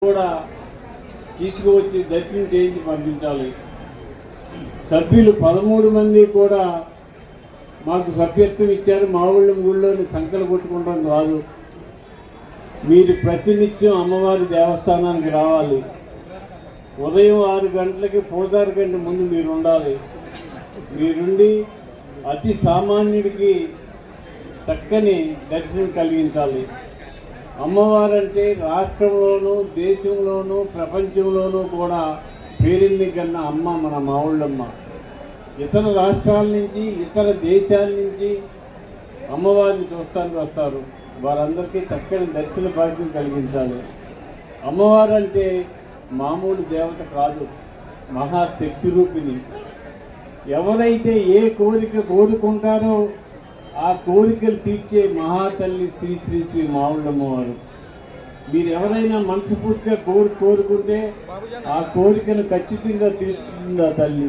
కూడా తీసుకువచ్చి దర్శనం చేయించి పంపించాలి. సభ్యులు 13 మంది కూడా మాకు సభ్యత్వం ఇచ్చారు. మా ఊళ్ళోని సంకలు కొట్టుకుంటాం రాదు. మీరు ప్రతినిత్యం అమ్మవారి దేవస్థానానికి రావాలి. ఉదయం 6 గంటలకి పూజారి గంట ముందు మీరు ఉండాలి. మీరుండి అతి సామాన్యుడికి చక్కని దర్శనం కలిగించాలి. అమ్మవారంటే రాష్ట్రంలోనూ దేశంలోనూ ప్రపంచంలోనూ కూడా పేరెన్ని కన్నా అమ్మ మన మావుళ్ళమ్మ. ఇతర రాష్ట్రాల నుంచి ఇతర దేశాల నుంచి అమ్మవారిని చూస్తానికి వస్తారు. వారందరికీ చక్కని దర్శన భాగ్యం కలిగించాలి. అమ్మవారంటే మామూలు దేవత కాదు, మహాశక్తి రూపిణి. ఎవరైతే ఏ కోరిక కోరుకుంటారో ఆ కోరికలు తీర్చే మహాతల్లి శ్రీ శ్రీ శ్రీ మావుళ్ళమ్మవారు. మీరు ఎవరైనా మనస్ఫూర్తిగా కోరుకుంటే ఆ కోరికను ఖచ్చితంగా తీర్చుతుంది ఆ తల్లి.